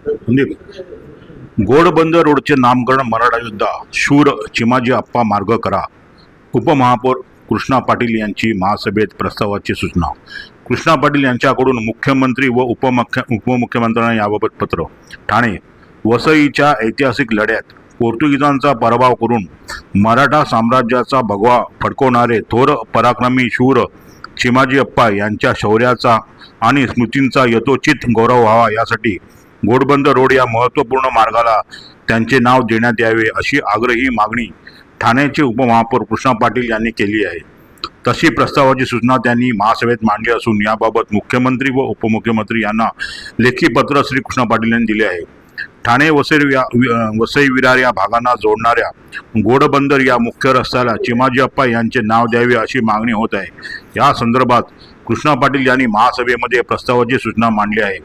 संदीप, घोडबंदर रोडचे नामकरण मराठा योद्धा शूर चिमाजी आप्पा मार्गकरा. उपमहापौर कृष्णा पाटील यांची महासभेत प्रस्तावाची सूचना. कृष्णा पाटील यांच्याकडून मुख्यमंत्री व उपमुख्यमंत्र्यांना याबाबत पत्र. ठाणे, वसईच्या ऐतिहासिक लढ्यात पोर्तुगीजांचा पराभव करून मराठा साम्राज्याचा भगवा फडकवणारे थोर पराक्रमी शूर चिमाजी अप्पा यांच्या शौर्याचा आणि स्मृतींचा यथोचित गौरव व्हावा यासाठी घोडबंदर रोड या महत्त्वपूर्ण मार्गाला त्यांचे नाव देण्यात यावे अशी आग्रही मागणी ठाण्याचे उपमहापौर कृष्णा पाटील यांनी केली आहे. तशी प्रस्तावाची सूचना त्यांनी महासभेत मांडली असून याबाबत मुख्यमंत्री व उपमुख्यमंत्री यांना लेखी पत्र श्री कृष्णा पाटील यांनी दिले आहे. ठाणे वसई विरार या भागांना जोडणाऱ्या घोडबंदर या मुख्य रस्त्याला चिमाजी अप्पा यांचे नाव द्यावे अशी मागणी होत आहे. या संदर्भात कृष्णा पाटील यांनी महासभेमध्ये प्रस्तावाची सूचना मांडली आहे.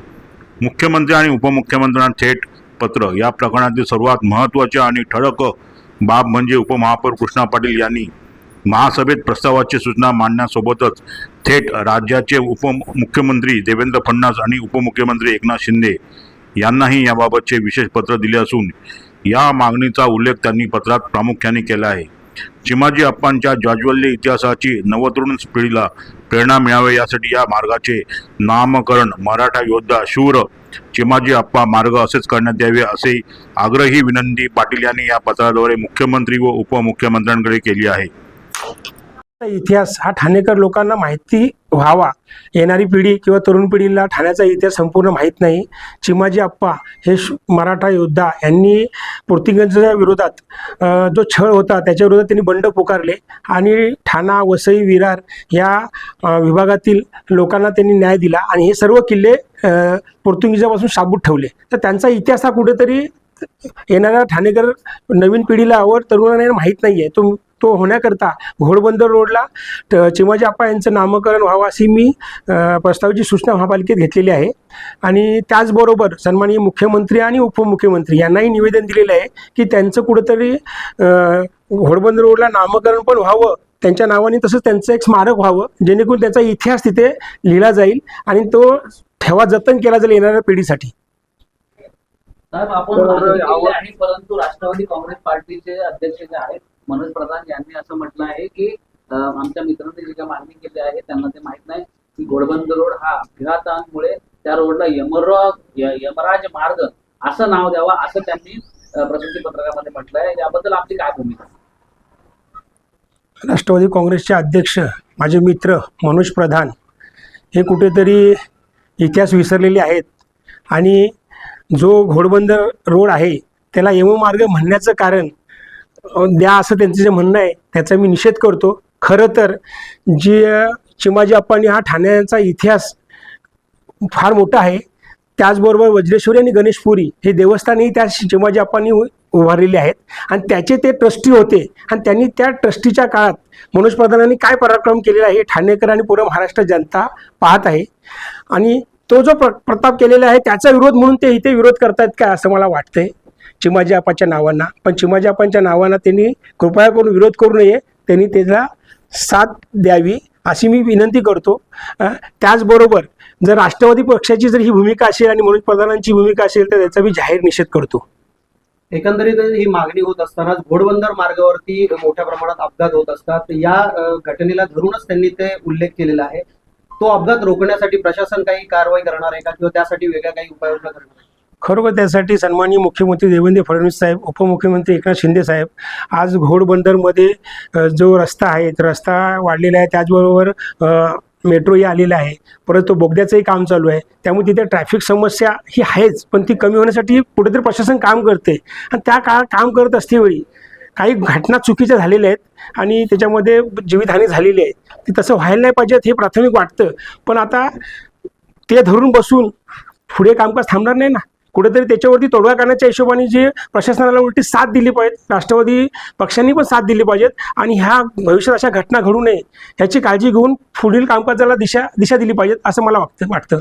मुख्यमंत्री आणि उपमुख्यमंत्र्यांना थेट पत्र. या प्रकरणातील सर्वात महत्त्वाची आणि ठळक बाब म्हणजे उपमहापौर कृष्णा पाटील यांनी महासभेत प्रस्तावाची सूचना मांडण्यासोबतच थेट राज्याचे उपमुख्यमंत्री देवेंद्र फडणवीस आणि उपमुख्यमंत्री एकनाथ शिंदे यांनाही याबाबतचे विशेष पत्र दिले असून या मागणीचा उल्लेख त्यांनी पत्रात प्रामुख्याने केला आहे. चिमाजी अप्पांच्या जाज्वल्य इतिहासाची नवतरुण पिढीला प्रेरणा मिळावी यासाठी या मार्गाचे नामकरण मराठा योद्धा शूर चिमाजी अप्पा मार्ग असेच करण्यात यावे असे आग्रही विनंती पाटील यांनी या पत्राद्वारे मुख्यमंत्री व उपमुख्यमंत्र्यांकडे केली आहे. इतिहास हा ठाणेकर लोकांना माहिती व्हावा. येणारी पिढी किंवा तरुण पिढीला ठाण्याचा इतिहास संपूर्ण माहीत नाही. चिमाजी अप्पा हे मराठा योद्धा यांनी पोर्तुगीजांच्या विरोधात जो छळ होता त्याच्या विरोधात त्यांनी बंड पुकारले आणि ठाणा, वसई, विरार या विभागातील लोकांना त्यांनी न्याय दिला आणि हे सर्व किल्ले पोर्तुगीजापासून शाबूत ठेवले. तर त्यांचा इतिहास हा कुठेतरी येणाऱ्या ठाणेकर नवीन पिढीला व तरुणांना माहीत नाही आहे. तो होण्याकरता घोडबंदर रोडला चिमाजी अप्पा यांचं नामकरण व्हावं अशी मी प्रस्तावाची सूचना महापालिकेत घेतलेली आहे. आणि त्याचबरोबर सन्माननीय मुख्यमंत्री आणि उपमुख्यमंत्री यांनाही निवेदन दिलेलं आहे की त्यांचं कुठंतरी घोडबंदर रोडला नामकरण पण व्हावं त्यांच्या नावाने, तसंच त्यांचं एक स्मारक व्हावं जेणेकरून त्याचा इतिहास तिथे लिहिला जाईल आणि तो ठेवा जतन केला जाईल येणाऱ्या पिढीसाठी. परंतु राष्ट्रवादी काँग्रेस पार्टीचे अध्यक्ष जे आहेत मनोज प्रधान यांनी असं म्हटलं आहे की आमच्या मित्रांनी जे काही मागणी केली आहे त्यांना ते माहित नाही की घोडबंदर रोड हा अपघातांमुळे त्या रोडला यमराज मार्ग असं नाव द्यावा असं त्यांनी प्रसिद्धी पत्रकामध्ये म्हटलं आहे. याबद्दल आपली काय भूमिका? राष्ट्रवादी काँग्रेसचे अध्यक्ष माझे मित्र मनोज प्रधान हे कुठेतरी इतिहास विसरलेले आहेत आणि जो घोडबंदर रोड आहे त्याला यममार्ग म्हणण्याचं कारण द्या असं त्यांचं जे म्हणणं आहे त्याचा मी निषेध करतो. खरं तर चिमाजी अप्पांनी हा ठाण्याचा इतिहास फार मोठा आहे. त्याचबरोबर वज्रेश्वरी आणि गणेशपुरी हे देवस्थानही त्या चिमाजी अप्पांनी उभारलेले आहेत आणि त्याचे ते ट्रस्टी होते आणि त्यांनी त्या ट्रस्टीच्या काळात मनोज प्रधानांनी काय पराक्रम केलेला आहे ठाणेकर आणि पूर्ण महाराष्ट्र जनता पाहत आहे. आणि तो जो प्रताप केलेला आहे त्याचा विरोध म्हणून ते इथे विरोध करतात का असं मला वाटतंय चिमाजी अप्पाच्या नावांना. पण चिमाजी अप्पांच्या नावांना त्यांनी कृपया करून विरोध करू नये, त्यांनी त्याला साथ द्यावी अशी मी विनंती करतो. त्याचबरोबर जर राष्ट्रवादी पक्षाची जर ही भूमिका असेल आणि मनोज प्रधानांची भूमिका असेल तर त्याचा मी जाहीर निषेध करतो. एकंदरीत ही मागणी होत असताना घोडबंदर मार्गावरती मोठ्या प्रमाणात अपघात होत असतात. या घटनेला धरूनच त्यांनी ते उल्लेख केलेला आहे. तो अपघात रोखण्यासाठी प्रशासन काही कारवाई करणार आहे का किंवा त्यासाठी वेगळ्या काही उपाययोजना करणार आहे? खरोखर त्यासाठी सन्माननीय मुख्यमंत्री देवेंद्र फडणवीस साहेब, उपमुख्यमंत्री एकनाथ शिंदे साहेब आज घोडबंदरमध्ये जो रस्ता आहे रस्ता वाढलेला आहे, त्याचबरोबर मेट्रोही आलेला आहे, परंतु बोगद्याचंही काम चालू आहे. त्यामुळे तिथे ट्रॅफिक समस्या ही आहेच पण ती कमी होण्यासाठी कुठेतरी प्रशासन काम करते आणि त्या काळात काम करत असतेवेळी काही घटना चुकीच्या झालेल्या आहेत आणि त्याच्यामध्ये जीवितहानी झालेली आहे. ती तसं व्हायला नाही पाहिजे हे प्राथमिक वाटतं. पण आता ते धरून बसून पुढे कामकाज थांबणार नाही ना. कुठेतरी त्याच्यावरती तोडगा करण्याच्या हिशोबाने जे प्रशासनाला उलटी साथ दिली पाहिजे, राष्ट्रवादी पक्षांनी पण साथ दिली पाहिजेत आणि ह्या भविष्यात अशा घटना घडू नये ह्याची काळजी घेऊन पुढील कामकाजाला दिशा दिली पाहिजे असं मला वाटतं.